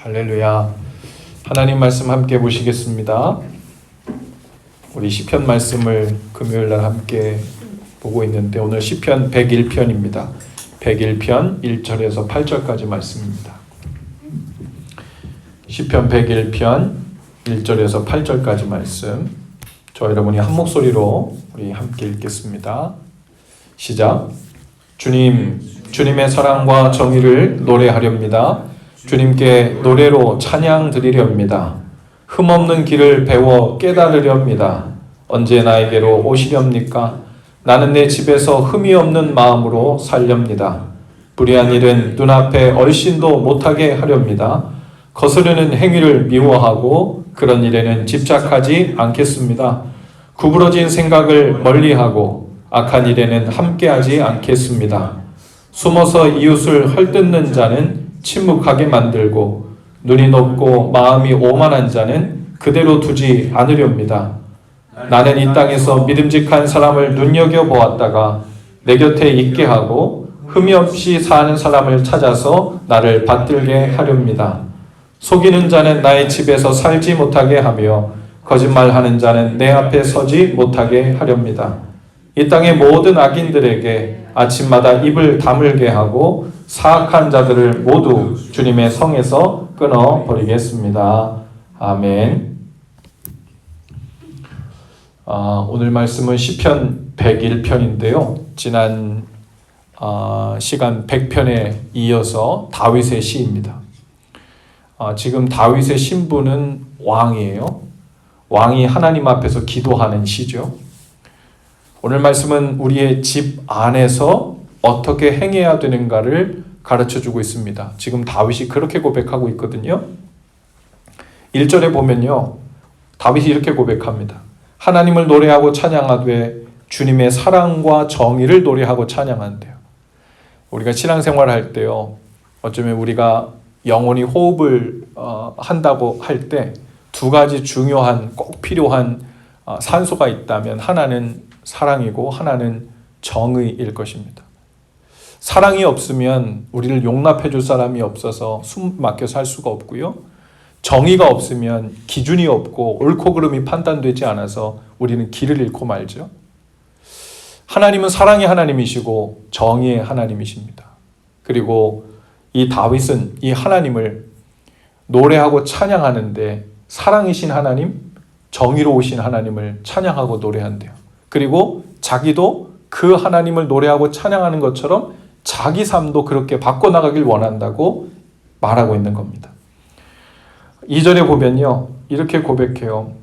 할렐루야. 하나님 말씀 함께 보시겠습니다. 우리 시편 말씀을 금요일날 함께 보고 있는데 오늘 시편 101편입니다. 101편 1절에서 8절까지 말씀입니다. 시편 101편 1절에서 8절까지 말씀, 저 여러분이 한 목소리로 우리 함께 읽겠습니다. 시작. 주님의 사랑과 정의를 노래하렵니다. 주님께 노래로 찬양 드리렵니다. 흠없는 길을 배워 깨달으렵니다. 언제 나에게로 오시렵니까? 나는 내 집에서 흠이 없는 마음으로 살렵니다. 불의한 일은 눈앞에 얼씬도 못하게 하렵니다. 거스르는 행위를 미워하고 그런 일에는 집착하지 않겠습니다. 구부러진 생각을 멀리하고 악한 일에는 함께하지 않겠습니다. 숨어서 이웃을 헐뜯는 자는 침묵하게 만들고 눈이 높고 마음이 오만한 자는 그대로 두지 않으렵니다. 나는 이 땅에서 믿음직한 사람을 눈여겨보았다가 내 곁에 있게 하고 흠이 없이 사는 사람을 찾아서 나를 받들게 하렵니다. 속이는 자는 나의 집에서 살지 못하게 하며 거짓말하는 자는 내 앞에 서지 못하게 하렵니다. 이 땅의 모든 악인들에게 아침마다 입을 다물게 하고 사악한 자들을 모두 주님의 성에서 끊어버리겠습니다. 아멘. 오늘 말씀은 시편 101편인데요. 지난 시간 100편에 이어서 다윗의 시입니다. 지금 다윗의 신분은 왕이에요. 왕이 하나님 앞에서 기도하는 시죠. 오늘 말씀은 우리의 집 안에서 어떻게 행해야 되는가를 가르쳐주고 있습니다. 지금 다윗이 그렇게 고백하고 있거든요. 1절에 보면요, 다윗이 이렇게 고백합니다. 하나님을 노래하고 찬양하되 주님의 사랑과 정의를 노래하고 찬양한대요. 우리가 신앙생활 할 때요, 어쩌면 우리가 영혼이 호흡을 한다고 할 때 두 가지 중요한 꼭 필요한 산소가 있다면 하나는 사랑이고 하나는 정의일 것입니다. 사랑이 없으면 우리를 용납해 줄 사람이 없어서 숨 막혀 살 수가 없고요. 정의가 없으면 기준이 없고 옳고 그름이 판단되지 않아서 우리는 길을 잃고 말죠. 하나님은 사랑의 하나님이시고 정의의 하나님이십니다. 그리고 이 다윗은 이 하나님을 노래하고 찬양하는데 사랑이신 하나님, 정의로우신 하나님을 찬양하고 노래한대요. 그리고 자기도 그 하나님을 노래하고 찬양하는 것처럼 자기 삶도 그렇게 바꿔나가길 원한다고 말하고 있는 겁니다. 2절에 보면요, 이렇게 고백해요.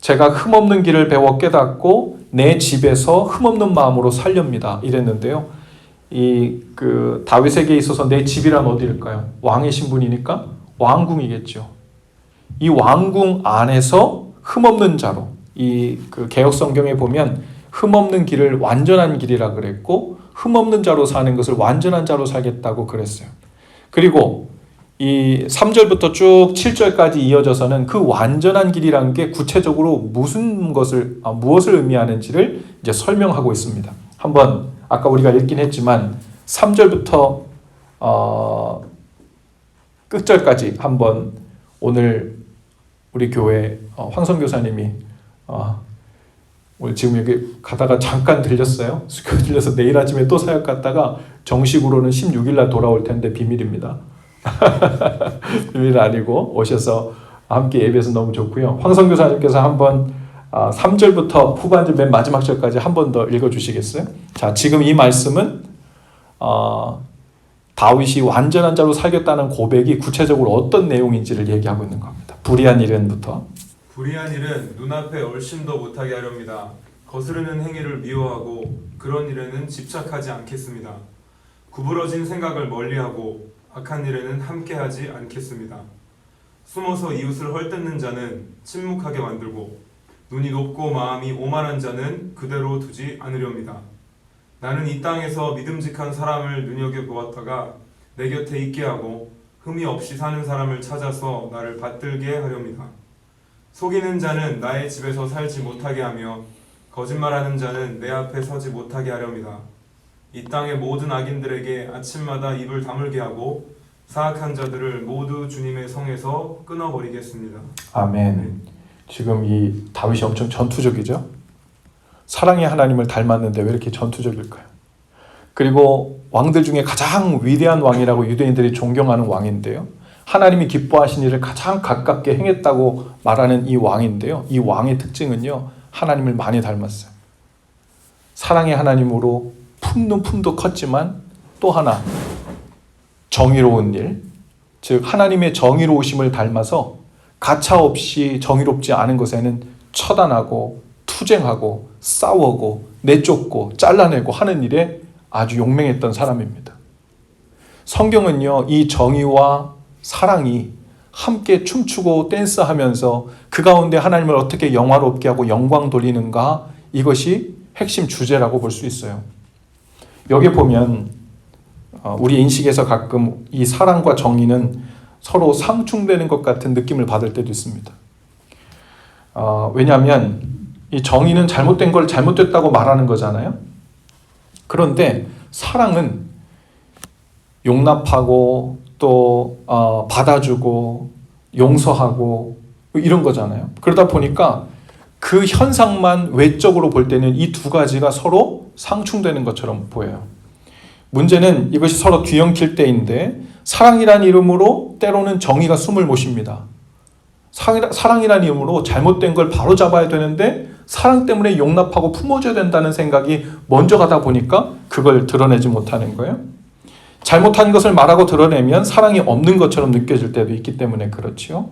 제가 흠없는 길을 배워 깨닫고 내 집에서 흠없는 마음으로 살렵니다. 이랬는데요. 다윗에게 있어서 내 집이란 어디일까요? 왕의 신분이니까 왕궁이겠죠. 이 왕궁 안에서 흠없는 자로, 개역 성경에 보면 흠없는 길을 완전한 길이라 그랬고 흠없는 자로 사는 것을 완전한 자로 살겠다고 그랬어요. 그리고 이 3절부터 쭉 7절까지 이어져서는 그 완전한 길이라는 게 구체적으로 무엇을 의미하는지를 이제 설명하고 있습니다. 한번 아까 우리가 읽긴 했지만 3절부터 끝절까지 한번 오늘 우리 교회 황성 교사님이 오늘 지금 여기 가다가 잠깐 들렸어요. 들려서 내일 아침에 또 사역 갔다가 정식으로는 16일 날 돌아올 텐데 비밀입니다. 비밀 아니고 오셔서 함께 예배해서 너무 좋고요. 황성 교사님께서 한번 3절부터 후반절 맨 마지막 절까지 한 번 더 읽어주시겠어요? 자, 지금 이 말씀은 다윗이 완전한 자로 살겠다는 고백이 구체적으로 어떤 내용인지를 얘기하고 있는 겁니다. 불의한 일은부터. 불의한 일은 눈앞에 얼씬도 못하게 하렵니다. 거스르는 행위를 미워하고 그런 일에는 집착하지 않겠습니다. 구부러진 생각을 멀리하고 악한 일에는 함께하지 않겠습니다. 숨어서 이웃을 헐뜯는 자는 침묵하게 만들고 눈이 높고 마음이 오만한 자는 그대로 두지 않으렵니다. 나는 이 땅에서 믿음직한 사람을 눈여겨보았다가 내 곁에 있게 하고 흠이 없이 사는 사람을 찾아서 나를 받들게 하렵니다. 속이는 자는 나의 집에서 살지 못하게 하며 거짓말하는 자는 내 앞에 서지 못하게 하렵니다. 이 땅의 모든 악인들에게 아침마다 입을 다물게 하고 사악한 자들을 모두 주님의 성에서 끊어버리겠습니다. 아멘. 지금 이 다윗이 엄청 전투적이죠? 사랑의 하나님을 닮았는데 왜 이렇게 전투적일까요? 그리고 왕들 중에 가장 위대한 왕이라고 유대인들이 존경하는 왕인데요. 하나님이 기뻐하신 일을 가장 가깝게 행했다고 말하는 이 왕인데요. 이 왕의 특징은요, 하나님을 많이 닮았어요. 사랑의 하나님으로 품는 품도 컸지만 또 하나 정의로운 일, 즉 하나님의 정의로우심을 닮아서 가차없이 정의롭지 않은 것에는 처단하고 투쟁하고 싸우고 내쫓고 잘라내고 하는 일에 아주 용맹했던 사람입니다. 성경은요, 이 정의와 사랑이 함께 춤추고 댄스하면서 그 가운데 하나님을 어떻게 영화롭게 하고 영광 돌리는가, 이것이 핵심 주제라고 볼 수 있어요. 여기 보면 우리 인식에서 가끔 이 사랑과 정의는 서로 상충되는 것 같은 느낌을 받을 때도 있습니다. 왜냐하면 이 정의는 잘못된 걸 잘못됐다고 말하는 거잖아요. 그런데 사랑은 용납하고 또 받아주고 용서하고 이런 거잖아요. 그러다 보니까 그 현상만 외적으로 볼 때는 이 두 가지가 서로 상충되는 것처럼 보여요. 문제는 이것이 서로 뒤엉킬 때인데, 사랑이란 이름으로 때로는 정의가 숨을 못 쉽니다. 사랑이란 이름으로 잘못된 걸 바로 잡아야 되는데 사랑 때문에 용납하고 품어줘야 된다는 생각이 먼저 가다 보니까 그걸 드러내지 못하는 거예요. 잘못한 것을 말하고 드러내면 사랑이 없는 것처럼 느껴질 때도 있기 때문에 그렇지요.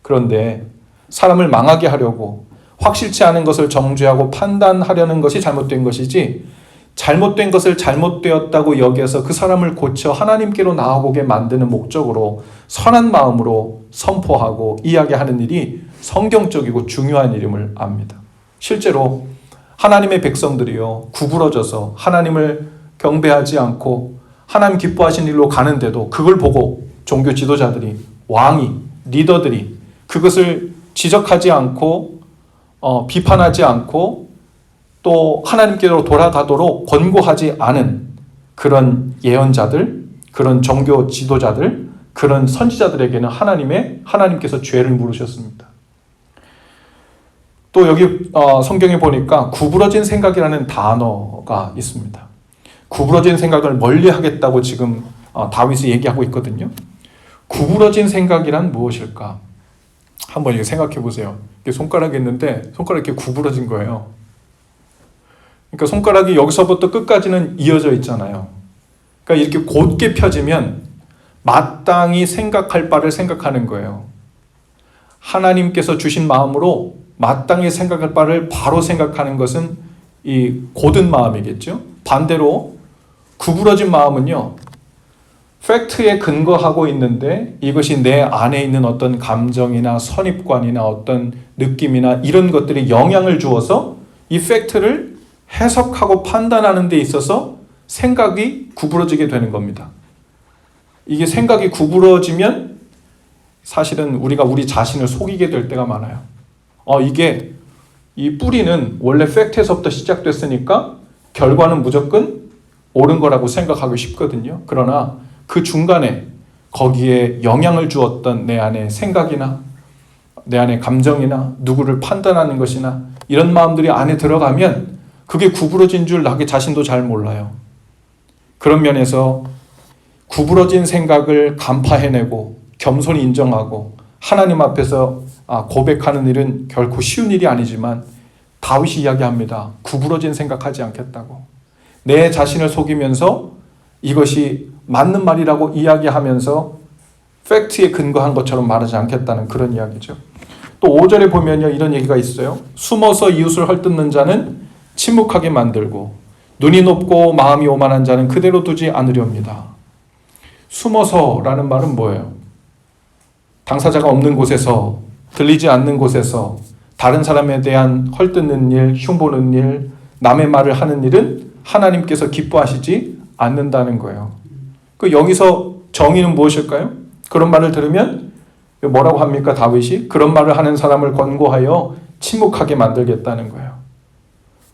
그런데 사람을 망하게 하려고 확실치 않은 것을 정죄하고 판단하려는 것이 잘못된 것이지, 잘못된 것을 잘못되었다고 여겨서 그 사람을 고쳐 하나님께로 나아오게 만드는 목적으로 선한 마음으로 선포하고 이야기하는 일이 성경적이고 중요한 일임을 압니다. 실제로 하나님의 백성들이요, 구부러져서 하나님을 경배하지 않고 하나님 기뻐하신 일로 가는데도 그걸 보고 종교 지도자들이, 왕이, 리더들이 그것을 지적하지 않고 비판하지 않고 또 하나님께로 돌아가도록 권고하지 않은 그런 예언자들, 그런 종교 지도자들, 그런 선지자들에게는 하나님께서 죄를 물으셨습니다. 또 여기 성경에 보니까 구부러진 생각이라는 단어가 있습니다. 구부러진 생각을 멀리하겠다고 지금 다윗이 얘기하고 있거든요. 구부러진 생각이란 무엇일까? 한번 이렇게 생각해 보세요. 이렇게 손가락이 있는데 손가락이 이렇게 구부러진 거예요. 그러니까 손가락이 여기서부터 끝까지는 이어져 있잖아요. 그러니까 이렇게 곧게 펴지면 마땅히 생각할 바를 생각하는 거예요. 하나님께서 주신 마음으로 마땅히 생각할 바를 바로 생각하는 것은 이 곧은 마음이겠죠. 반대로 구부러진 마음은요, 팩트에 근거하고 있는데 이것이 내 안에 있는 어떤 감정이나 선입관이나 어떤 느낌이나 이런 것들이 영향을 주어서 이 팩트를 해석하고 판단하는 데 있어서 생각이 구부러지게 되는 겁니다. 이게 생각이 구부러지면 사실은 우리가 우리 자신을 속이게 될 때가 많아요. 이게 이 뿌리는 원래 팩트에서부터 시작됐으니까 결과는 무조건 옳은 거라고 생각하기 쉽거든요. 그러나 그 중간에 거기에 영향을 주었던 내 안의 생각이나 내 안의 감정이나 누구를 판단하는 것이나 이런 마음들이 안에 들어가면 그게 구부러진 줄 나게 자신도 잘 몰라요. 그런 면에서 구부러진 생각을 간파해내고 겸손히 인정하고 하나님 앞에서 고백하는 일은 결코 쉬운 일이 아니지만 다윗이 이야기합니다. 구부러진 생각하지 않겠다고. 내 자신을 속이면서 이것이 맞는 말이라고 이야기하면서 팩트에 근거한 것처럼 말하지 않겠다는 그런 이야기죠. 또 5절에 보면요, 이런 얘기가 있어요. 숨어서 이웃을 헐뜯는 자는 침묵하게 만들고 눈이 높고 마음이 오만한 자는 그대로 두지 않으렵니다. 숨어서라는 말은 뭐예요? 당사자가 없는 곳에서, 들리지 않는 곳에서 다른 사람에 대한 헐뜯는 일, 흉보는 일, 남의 말을 하는 일은 하나님께서 기뻐하시지 않는다는 거예요. 여기서 정의는 무엇일까요? 그런 말을 들으면 뭐라고 합니까? 다윗이 그런 말을 하는 사람을 권고하여 침묵하게 만들겠다는 거예요.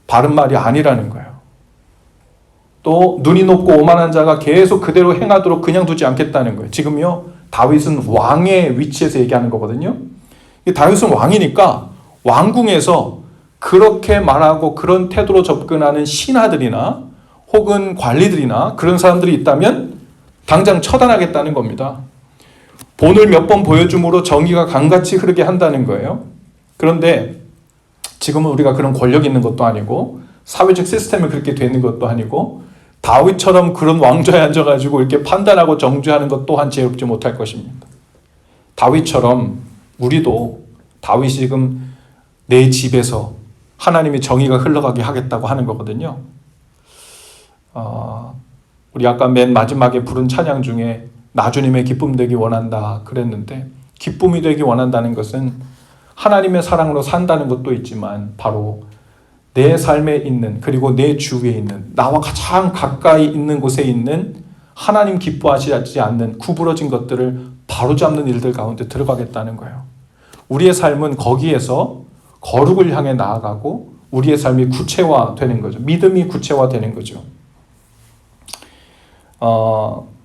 바른 말이 아니라는 거예요. 또 눈이 높고 오만한 자가 계속 그대로 행하도록 그냥 두지 않겠다는 거예요. 지금요, 다윗은 왕의 위치에서 얘기하는 거거든요. 다윗은 왕이니까 왕궁에서 그렇게 말하고 그런 태도로 접근하는 신하들이나 혹은 관리들이나 그런 사람들이 있다면 당장 처단하겠다는 겁니다. 본을 몇 번 보여줌으로 정의가 강같이 흐르게 한다는 거예요. 그런데 지금은 우리가 그런 권력 있는 것도 아니고 사회적 시스템이 그렇게 되는 것도 아니고 다윗처럼 그런 왕좌에 앉아가지고 이렇게 판단하고 정죄하는 것 또한 지혜롭지 못할 것입니다. 다윗처럼 우리도 다윗이 지금 내 집에서 하나님의 정의가 흘러가게 하겠다고 하는 거거든요. 우리 아까 맨 마지막에 부른 찬양 중에 나 주님의 기쁨 되기 원한다 그랬는데, 기쁨이 되기 원한다는 것은 하나님의 사랑으로 산다는 것도 있지만 바로 내 삶에 있는, 그리고 내 주위에 있는, 나와 가장 가까이 있는 곳에 있는 하나님 기뻐하시지 않는 구부러진 것들을 바로잡는 일들 가운데 들어가겠다는 거예요. 우리의 삶은 거기에서 거룩을 향해 나아가고 우리의 삶이 구체화되는 거죠. 믿음이 구체화되는 거죠.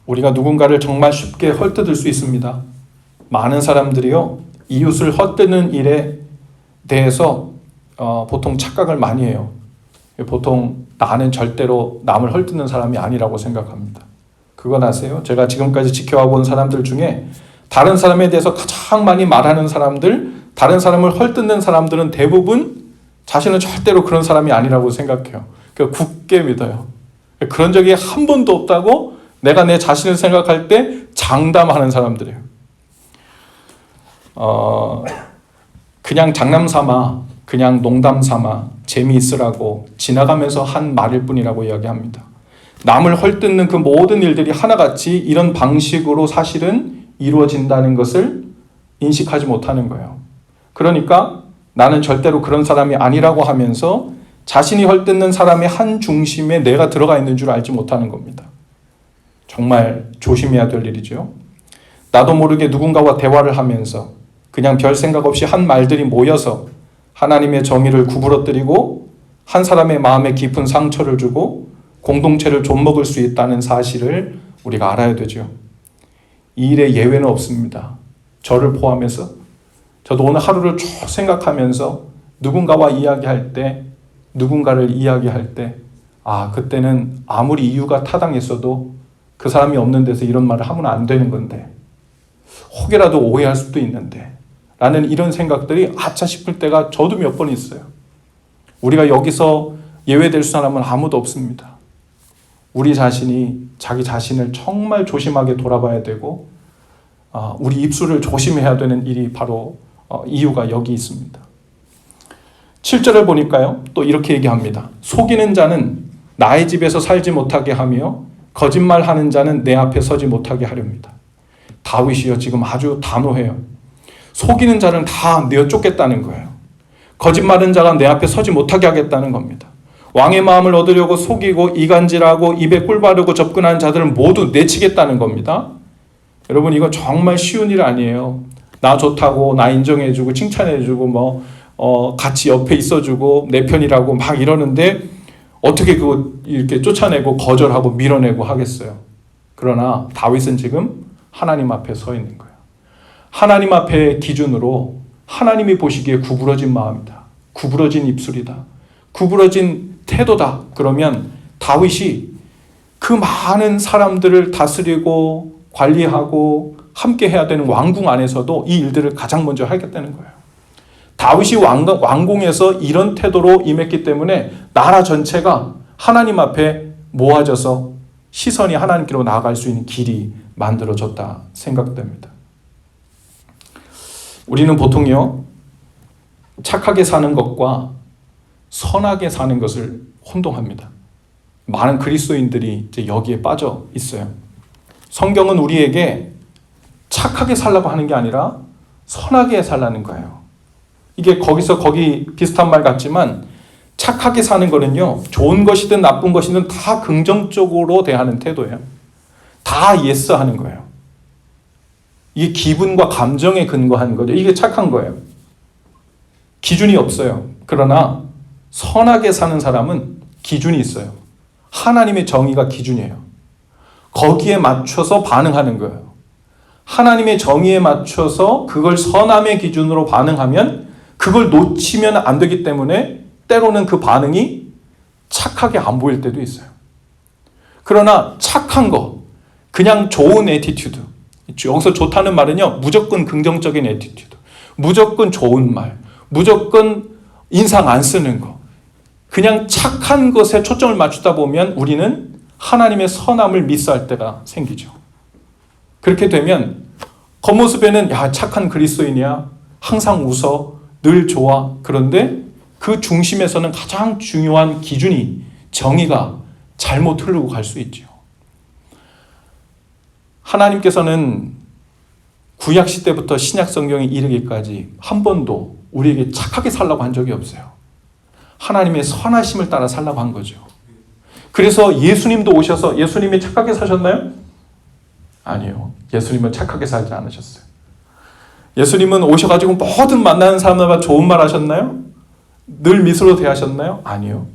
우리가 누군가를 정말 쉽게 헐뜯을 수 있습니다. 많은 사람들이요, 이웃을 헛되는 일에 대해서 보통 착각을 많이 해요. 보통 나는 절대로 남을 헐뜯는 사람이 아니라고 생각합니다. 그건 아세요? 제가 지금까지 지켜와 본 사람들 중에 다른 사람에 대해서 가장 많이 말하는 사람들, 다른 사람을 헐뜯는 사람들은 대부분 자신은 절대로 그런 사람이 아니라고 생각해요. 굳게 믿어요. 그런 적이 한 번도 없다고 내가 내 자신을 생각할 때 장담하는 사람들이에요. 그냥 장남 삼아, 그냥 농담 삼아, 재미있으라고 지나가면서 한 말일 뿐이라고 이야기합니다. 남을 헐뜯는 그 모든 일들이 하나같이 이런 방식으로 사실은 이루어진다는 것을 인식하지 못하는 거예요. 그러니까 나는 절대로 그런 사람이 아니라고 하면서 자신이 헐뜯는 사람의 한 중심에 내가 들어가 있는 줄 알지 못하는 겁니다. 정말 조심해야 될 일이죠. 나도 모르게 누군가와 대화를 하면서 그냥 별 생각 없이 한 말들이 모여서 하나님의 정의를 구부러뜨리고 한 사람의 마음에 깊은 상처를 주고 공동체를 좀먹을 수 있다는 사실을 우리가 알아야 되죠. 이 일에 예외는 없습니다. 저를 포함해서 저도 오늘 하루를 쭉 생각하면서 누군가와 이야기할 때, 누군가를 이야기할 때, 그때는 아무리 이유가 타당했어도 그 사람이 없는 데서 이런 말을 하면 안 되는 건데, 혹여라도 오해할 수도 있는데 라는 이런 생각들이 아차 싶을 때가 저도 몇 번 있어요. 우리가 여기서 예외될 사람은 아무도 없습니다. 우리 자신이 자기 자신을 정말 조심하게 돌아봐야 되고 우리 입술을 조심해야 되는 일이 바로 이유가 여기 있습니다. 7절을 보니까요, 또 이렇게 얘기합니다. 속이는 자는 나의 집에서 살지 못하게 하며 거짓말하는 자는 내 앞에 서지 못하게 하렵니다. 다윗이요, 지금 아주 단호해요. 속이는 자는 다 내쫓겠다는 거예요. 거짓말하는 자가 내 앞에 서지 못하게 하겠다는 겁니다. 왕의 마음을 얻으려고 속이고 이간질하고 입에 꿀 바르고 접근하는 자들을 모두 내치겠다는 겁니다. 여러분, 이거 정말 쉬운 일 아니에요. 나 좋다고 나 인정해주고 칭찬해주고 같이 옆에 있어주고 내 편이라고 막 이러는데 어떻게 그거 이렇게 쫓아내고 거절하고 밀어내고 하겠어요. 그러나 다윗은 지금 하나님 앞에 서 있는 거예요. 하나님 앞에 기준으로 하나님이 보시기에 구부러진 마음이다, 구부러진 입술이다, 구부러진 태도다. 그러면 다윗이 그 많은 사람들을 다스리고 관리하고 함께 해야 되는 왕궁 안에서도 이 일들을 가장 먼저 하겠다는 거예요. 다윗이 왕궁에서 이런 태도로 임했기 때문에 나라 전체가 하나님 앞에 모아져서 시선이 하나님께로 나아갈 수 있는 길이 만들어졌다 생각됩니다. 우리는 보통요, 착하게 사는 것과 선하게 사는 것을 혼동합니다. 많은 그리스도인들이 이제 여기에 빠져 있어요. 성경은 우리에게 착하게 살라고 하는 게 아니라 선하게 살라는 거예요. 이게 거기서 거기 비슷한 말 같지만 착하게 사는 거는요, 좋은 것이든 나쁜 것이든 다 긍정적으로 대하는 태도예요. 다 예스 하는 거예요. 이게 기분과 감정에 근거한 거죠. 이게 착한 거예요. 기준이 없어요. 그러나 선하게 사는 사람은 기준이 있어요. 하나님의 정의가 기준이에요. 거기에 맞춰서 반응하는 거예요. 하나님의 정의에 맞춰서 그걸 선함의 기준으로 반응하면 그걸 놓치면 안 되기 때문에 때로는 그 반응이 착하게 안 보일 때도 있어요. 그러나 착한 거, 그냥 좋은 애티튜드. 여기서 좋다는 말은요, 무조건 긍정적인 애티튜드. 무조건 좋은 말. 무조건 인상 안 쓰는 거. 그냥 착한 것에 초점을 맞추다 보면 우리는 하나님의 선함을 미스할 때가 생기죠. 그렇게 되면 겉모습에는 야, 착한 그리스도인이야. 항상 웃어. 늘 좋아. 그런데 그 중심에서는 가장 중요한 기준이 정의가 잘못 흐르고 갈 수 있죠. 하나님께서는 구약 시대부터 신약 성경에 이르기까지 한 번도 우리에게 착하게 살라고 한 적이 없어요. 하나님의 선하심을 따라 살라고 한 거죠. 그래서 예수님도 오셔서 예수님이 착하게 사셨나요? 아니요. 예수님은 착하게 살지 않으셨어요. 예수님은 오셔가지고 모든 만나는 사람들과 좋은 말 하셨나요? 늘 미소로 대하셨나요? 아니요.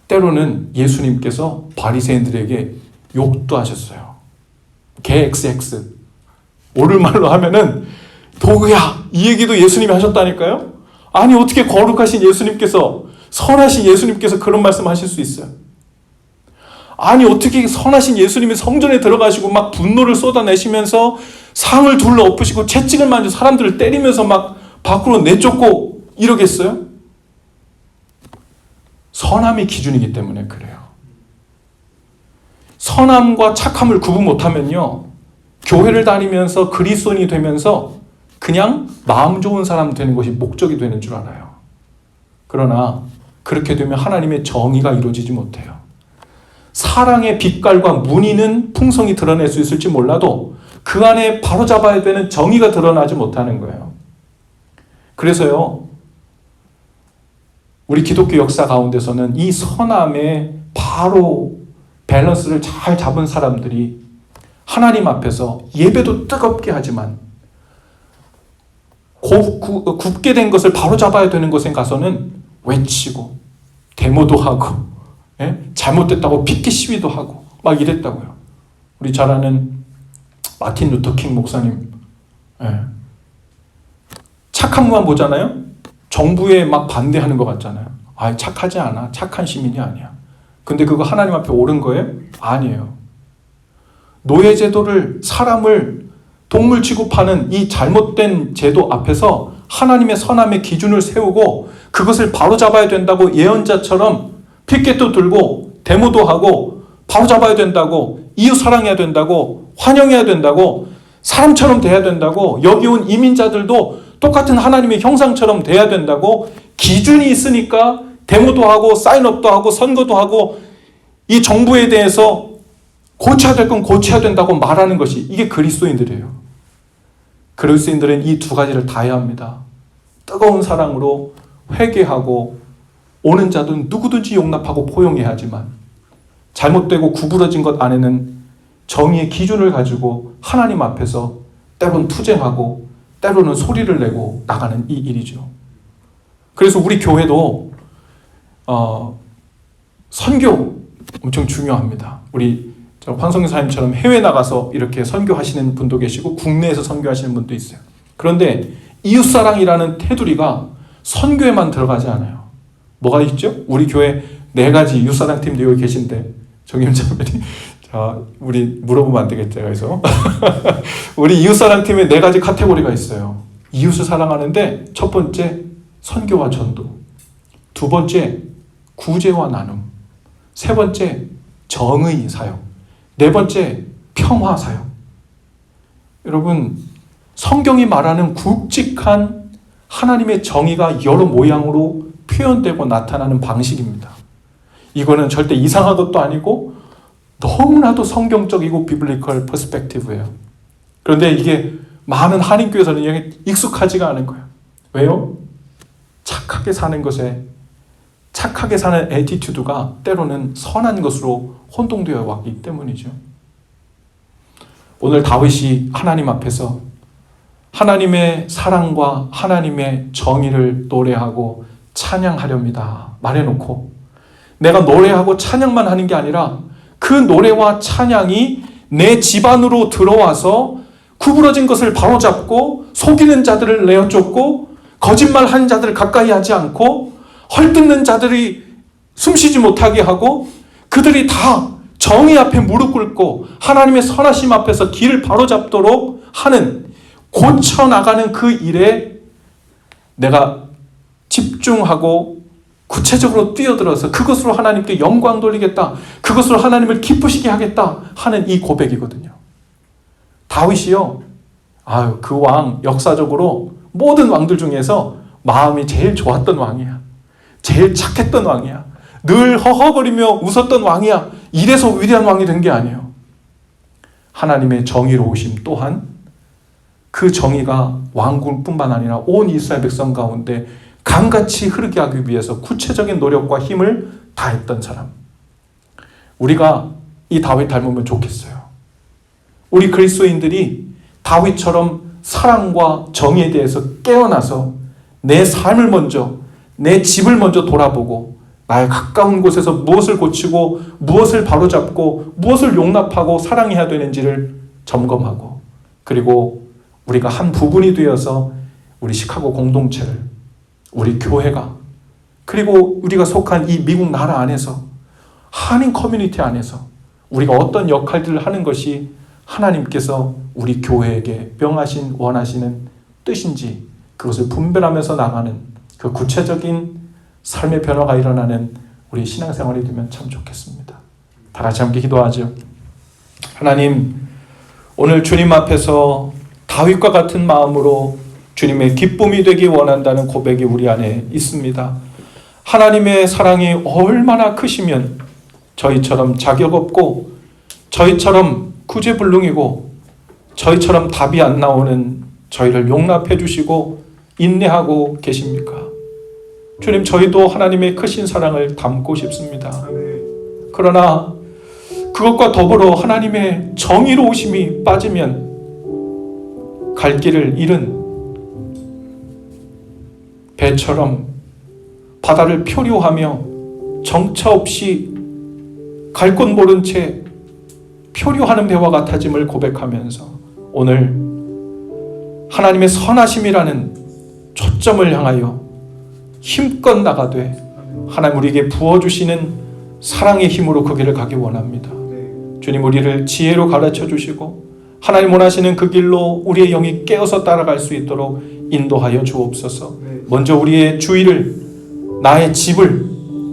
때로는 예수님께서 바리새인들에게 욕도 하셨어요. 개 XX. 옳은 말로 하면은 도구야. 이 얘기도 예수님이 하셨다니까요? 아니 어떻게 거룩하신 예수님께서 선하신 예수님께서 그런 말씀 하실 수 있어요? 아니 어떻게 선하신 예수님이 성전에 들어가시고 막 분노를 쏟아내시면서 상을 둘러 엎으시고 채찍을 만져 사람들을 때리면서 막 밖으로 내쫓고 이러겠어요? 선함이 기준이기 때문에 그래요. 선함과 착함을 구분 못하면요, 교회를 다니면서 그리스도인이 되면서 그냥 마음 좋은 사람 되는 것이 목적이 되는 줄 알아요. 그러나 그렇게 되면 하나님의 정의가 이루어지지 못해요. 사랑의 빛깔과 무늬는 풍성히 드러낼 수 있을지 몰라도 그 안에 바로잡아야 되는 정의가 드러나지 못하는 거예요. 그래서요, 우리 기독교 역사 가운데서는 이 선함의 바로 밸런스를 잘 잡은 사람들이 하나님 앞에서 예배도 뜨겁게 하지만 굽게 된 것을 바로잡아야 되는 곳에 가서는 외치고 데모도 하고 잘못됐다고 피켓 시위도 하고 막 이랬다고요. 우리 잘 아는 마틴 루터 킹 목사님, 착한 것만 보잖아요. 정부에 막 반대하는 것 같잖아요. 아, 착하지 않아. 착한 시민이 아니야. 근데 그거 하나님 앞에 옳은 거예요? 아니에요. 노예제도를, 사람을 동물 취급하는 이 잘못된 제도 앞에서 하나님의 선함의 기준을 세우고 그것을 바로잡아야 된다고 예언자처럼 피켓도 들고 데모도 하고 바로잡아야 된다고, 이웃 사랑해야 된다고, 환영해야 된다고, 사람처럼 돼야 된다고, 여기 온 이민자들도 똑같은 하나님의 형상처럼 돼야 된다고 기준이 있으니까 데모도 하고 사인업도 하고 선거도 하고 이 정부에 대해서 고쳐야 될 건 고쳐야 된다고 말하는 것이, 이게 그리스도인들이에요. 그리스도인들은 이 두 가지를 다 해야 합니다. 뜨거운 사랑으로 회개하고 오는 자들은 누구든지 용납하고 포용해야 하지만 잘못되고 구부러진 것 안에는 정의의 기준을 가지고 하나님 앞에서 때로는 투쟁하고 때로는 소리를 내고 나가는 이 일이죠. 그래서 우리 교회도 선교 엄청 중요합니다. 우리 황성규 사님처럼 해외 나가서 이렇게 선교하시는 분도 계시고 국내에서 선교하시는 분도 있어요. 그런데 이웃사랑이라는 테두리가 선교에만 들어가지 않아요. 뭐가 있죠? 우리 교회 4가지 이웃사랑 팀도 여기 계신데 정임자매님, 자, 우리 물어보면 안 되겠죠. 그래서 우리 이웃사랑 팀에 4가지 카테고리가 있어요. 이웃을 사랑하는데 첫 번째 선교와 전도, 두 번째 구제와 나눔, 세 번째 정의 사역, 네 번째 평화 사역. 여러분, 성경이 말하는 굵직한 하나님의 정의가 여러 모양으로 표현되고 나타나는 방식입니다. 이거는 절대 이상한 것도 아니고 너무나도 성경적이고 비블리컬 퍼스펙티브예요. 그런데 이게 많은 한인교회에서는 이게 익숙하지가 않은 거예요. 왜요? 착하게 사는 것에, 착하게 사는 애티튜드가 때로는 선한 것으로 혼동되어 왔기 때문이죠. 오늘 다윗이 하나님 앞에서 하나님의 사랑과 하나님의 정의를 노래하고 찬양하렵니다 말해놓고 내가 노래하고 찬양만 하는 게 아니라 그 노래와 찬양이 내 집안으로 들어와서 구부러진 것을 바로잡고 속이는 자들을 내어쫓고 거짓말하는 자들을 가까이 하지 않고 헐뜯는 자들이 숨쉬지 못하게 하고 그들이 다 정의 앞에 무릎 꿇고 하나님의 선하심 앞에서 길을 바로잡도록 하는 고쳐나가는 그 일에 내가 집중하고 구체적으로 뛰어들어서 그것으로 하나님께 영광 돌리겠다. 그것으로 하나님을 기쁘시게 하겠다 하는 이 고백이거든요. 다윗이요. 그 왕 역사적으로 모든 왕들 중에서 마음이 제일 좋았던 왕이야. 제일 착했던 왕이야. 늘 허허거리며 웃었던 왕이야. 이래서 위대한 왕이 된 게 아니에요. 하나님의 정의로우심 또한 그 정의가 왕국뿐만 아니라 온 이스라엘 백성 가운데 강같이 흐르게 하기 위해서 구체적인 노력과 힘을 다했던 사람. 우리가 이 다윗 닮으면 좋겠어요. 우리 그리스도인들이 다윗처럼 사랑과 정의에 대해서 깨어나서 내 삶을 먼저, 내 집을 먼저 돌아보고 나의 가까운 곳에서 무엇을 고치고 무엇을 바로잡고 무엇을 용납하고 사랑해야 되는지를 점검하고 그리고 우리가 한 부분이 되어서 우리 시카고 공동체를 우리 교회가 그리고 우리가 속한 이 미국 나라 안에서 한인 커뮤니티 안에서 우리가 어떤 역할들을 하는 것이 하나님께서 우리 교회에게 명하신 원하시는 뜻인지 그것을 분별하면서 나가는 그 구체적인 삶의 변화가 일어나는 우리 신앙생활이 되면 참 좋겠습니다. 다 같이 함께 기도하죠. 하나님, 오늘 주님 앞에서 다윗과 같은 마음으로 주님의 기쁨이 되기 원한다는 고백이 우리 안에 있습니다. 하나님의 사랑이 얼마나 크시면 저희처럼 자격 없고 저희처럼 구제불능이고 저희처럼 답이 안 나오는 저희를 용납해 주시고 인내하고 계십니까? 주님, 저희도 하나님의 크신 사랑을 담고 싶습니다. 그러나 그것과 더불어 하나님의 정의로우심이 빠지면 갈 길을 잃은 배처럼 바다를 표류하며 정처 없이 갈 곳 모른 채 표류하는 배와 같아짐을 고백하면서 오늘 하나님의 선하심이라는 초점을 향하여 힘껏 나가되 하나님 우리에게 부어주시는 사랑의 힘으로 그 길을 가기 원합니다. 주님, 우리를 지혜로 가르쳐 주시고 하나님 원하시는 그 길로 우리의 영이 깨어서 따라갈 수 있도록 인도하여 주옵소서. 먼저 우리의 주의를, 나의 집을,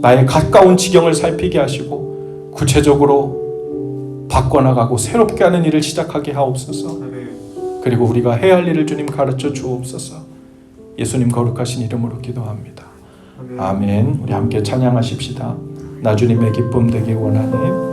나의 가까운 지경을 살피게 하시고 구체적으로 바꿔나가고 새롭게 하는 일을 시작하게 하옵소서. 그리고 우리가 해야 할 일을 주님 가르쳐 주옵소서. 예수님 거룩하신 이름으로 기도합니다. 아멘. 우리 함께 찬양하십시다. 나 주님의 기쁨 되기 원하니